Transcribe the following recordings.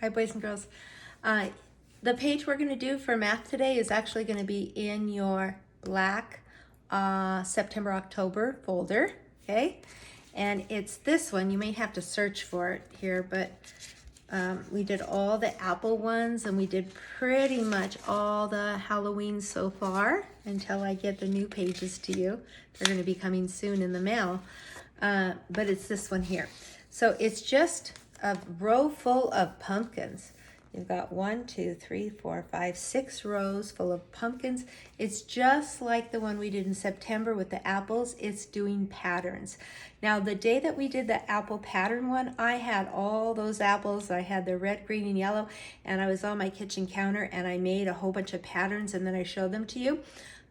Hi, boys and girls. Uh, the page we're going to do for math today is actually going to be in your black September, October folder, okay? And it's this one. You may have to search for it here, but we did all the Apple ones, and we did pretty much all the Halloween so far until I get the new pages to you. They're going to be coming soon in the mail, but it's this one here. So it's just a row full of pumpkins. You've got 1, 2, 3, 4, 5, 6 rows full of pumpkins. It's just like the one we did in September with the apples. It's doing patterns. Now, the day that we did the apple pattern one, I had all those apples. I had the red, green, and yellow, and I was on my kitchen counter, and I made a whole bunch of patterns, and then I showed them to you.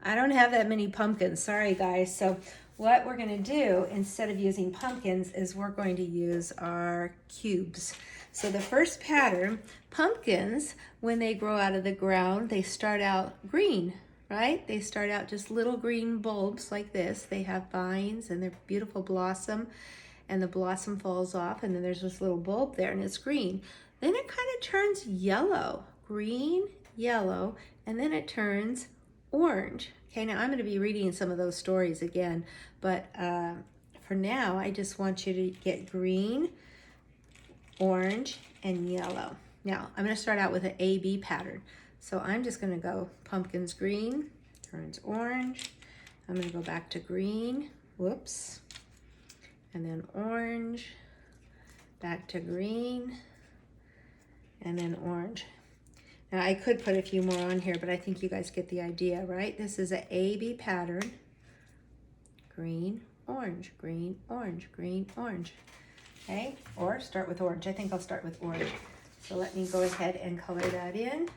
I don't have that many pumpkins. Sorry, guys. So what we're going to do, instead of using pumpkins, is we're going to use our cubes. So the first pattern, pumpkins, when they grow out of the ground, they start out green, right? They start out just little green bulbs like this. They have vines and they're beautiful blossom, and the blossom falls off, and then there's this little bulb there, and it's green. Then it kind of turns yellow, green, yellow, and then it turns orange. Okay, now I'm going to be reading some of those stories again, but for now, I just want you to get green, orange, and yellow. Now, I'm going to start out with an A-B pattern. So I'm just going to go pumpkins green, turns orange. I'm going to go back to green, whoops, and then orange, back to green, and then orange. Now, I could put a few more on here, but I think you guys get the idea, right? This is an A-B pattern. Green, orange, green, orange, green, orange. Okay, or start with orange. I think I'll start with orange. So let me go ahead and color that in.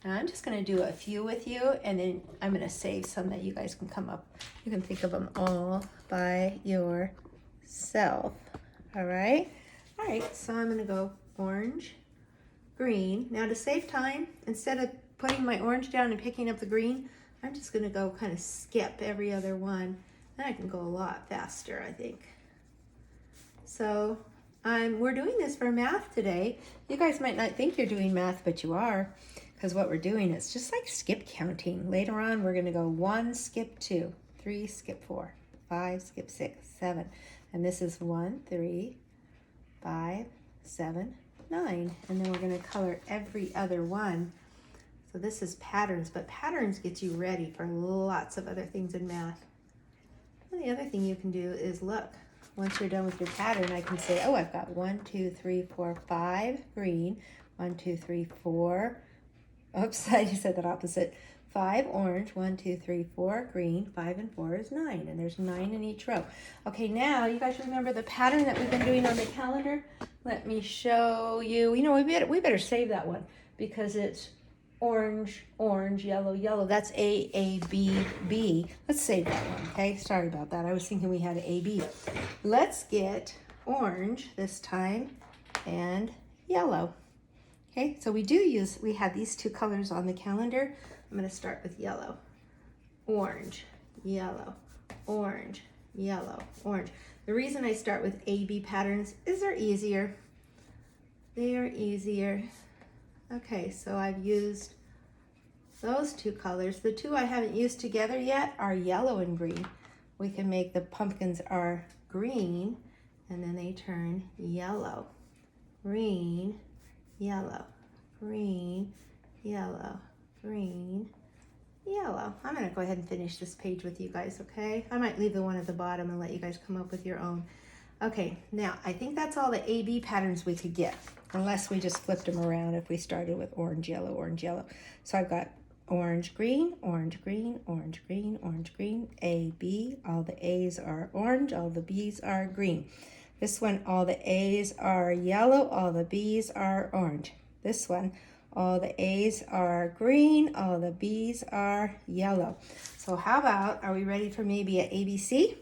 Now I'm just going to do a few with you, and then I'm going to save some that you guys can come up. You can think of them all by yourself. All right? All right, so I'm going to go orange, green. Now to save time, instead of putting my orange down and picking up the green, I'm just going to go kind of skip every other one. Then I can go a lot faster, I think. So we're doing this for math today. You guys might not think you're doing math, but you are, because what we're doing is just like skip counting. Later on, we're going to go 1, skip 2, 3, skip 4, 5, skip 6, 7. And this is 1, 3, 5, 7, 9. And then we're going to color every other one. So this is patterns, but patterns get you ready for lots of other things in math. And the other thing you can do is look. Once you're done with your pattern, I can say, oh, I've got 1, 2, 3, 4, 5 green, 1, 2, 3, 4. Oops, I just said that opposite. 5 orange, 1, 2, 3, 4 green, 5 and 4 is 9, and there's 9 in each row. Okay, now you guys remember the pattern that we've been doing on the calendar? Let me show you. You know, we better save that one because it's orange, orange, yellow, yellow. That's A, A, B, B. Let's save that one, okay? Sorry about that. I was thinking we had an A, B. Let's get orange this time and yellow. Okay, so we have these two colors on the calendar. I'm going to start with yellow. Orange, yellow, orange, yellow, orange. The reason I start with A-B patterns is they're easier. They are easier. Okay, so I've used those two colors. The two I haven't used together yet are yellow and green. We can make the pumpkins are green, and then they turn yellow. Green, yellow, green, yellow, green, yellow. I'm going to go ahead and finish this page with you guys, okay? I might leave the one at the bottom and let you guys come up with your own. Okay, now I think that's all the A-B patterns we could get, unless we just flipped them around if we started with orange, yellow, orange, yellow. So I've got orange, green, orange, green, orange, green, orange, green, A, B. All the A's are orange, all the B's are green. This one, all the A's are yellow, all the B's are orange. This one, all the A's are green, all the B's are yellow. So how about, are we ready for maybe an ABC?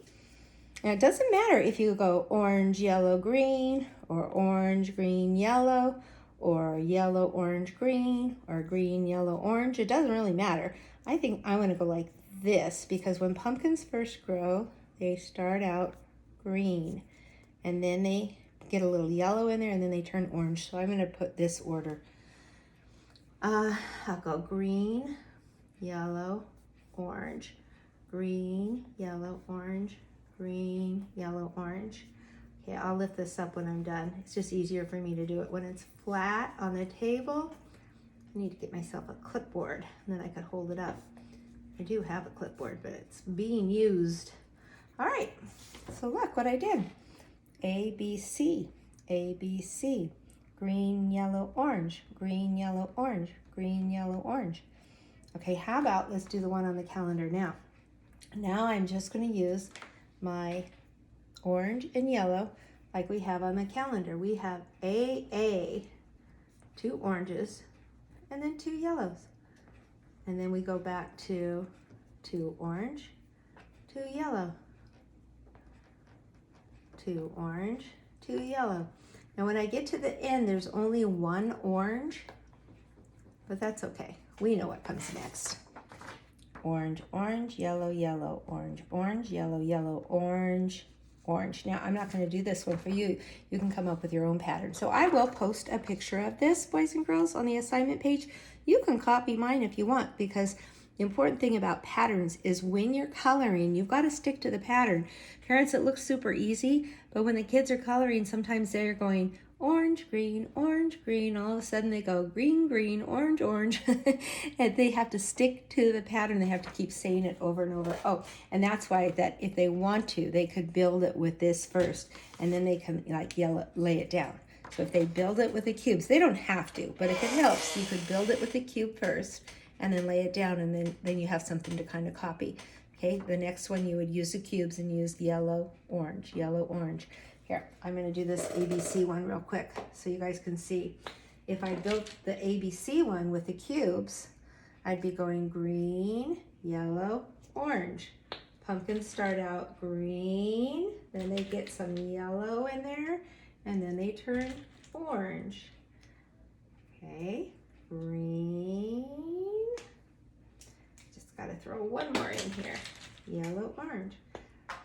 And it doesn't matter if you go orange, yellow, green, or orange, green, yellow, or yellow, orange, green, or green, yellow, orange. It doesn't really matter. I think I'm going to go like this because when pumpkins first grow, they start out green. And then they get a little yellow in there, and then they turn orange. So I'm going to put this order. I'll go green, yellow, orange, green, yellow, orange, green, yellow, orange. Okay, I'll lift this up when I'm done. It's just easier for me to do it when it's flat on the table. I need to get myself a clipboard, and then I could hold it up. I do have a clipboard, but it's being used. All right, so look what I did. A, B, C, A, B, C. Green, yellow, orange, green, yellow, orange, green, yellow, orange. Okay, how about let's do the one on the calendar now. Now I'm just going to use my orange and yellow like we have on the calendar. We have A, 2 oranges, and then 2 yellows. And then we go back to 2 orange, 2 yellow, 2 orange, 2 yellow. Now when I get to the end, there's only 1 orange, but that's okay. We know what comes next. Orange, orange, yellow, yellow, orange, orange, yellow, yellow, orange, orange. Now I'm not going to do this one for you. You can come up with your own pattern. So I will post a picture of this, boys and girls, on the assignment page. You can copy mine if you want, because the important thing about patterns is when you're coloring, you've got to stick to the pattern. Parents, it looks super easy, but when the kids are coloring, sometimes they're going orange, green, all of a sudden they go green, green, orange, orange, and they have to stick to the pattern. They have to keep saying it over and over. Oh, and that's why that if they want to, they could build it with this first, and then they can like lay it down. So if they build it with the cubes, they don't have to, but if it helps, you could build it with the cube first, and then lay it down, and then you have something to kind of copy. Okay, the next one you would use the cubes and use yellow, orange, yellow, orange. Here, I'm going to do this ABC one real quick so you guys can see. If I built the ABC one with the cubes, I'd be going green, yellow, orange. Pumpkins start out green, then they get some yellow in there, and then they turn orange. Okay, green. Just got to throw one more in here. Yellow, orange.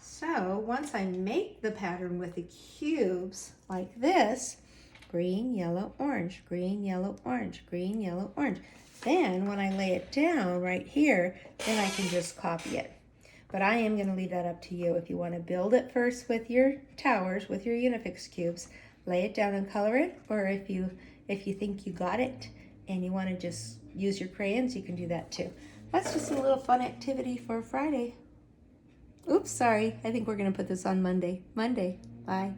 So once I make the pattern with the cubes like this, green, yellow, orange, green, yellow, orange, green, yellow, orange. Then when I lay it down right here, then I can just copy it. But I am going to leave that up to you. If you want to build it first with your towers, with your Unifix cubes, lay it down and color it. Or if you think you got it and you want to just use your crayons, you can do that too. That's just a little fun activity for Friday. Oops, sorry. I think we're going to put this on Monday. Bye.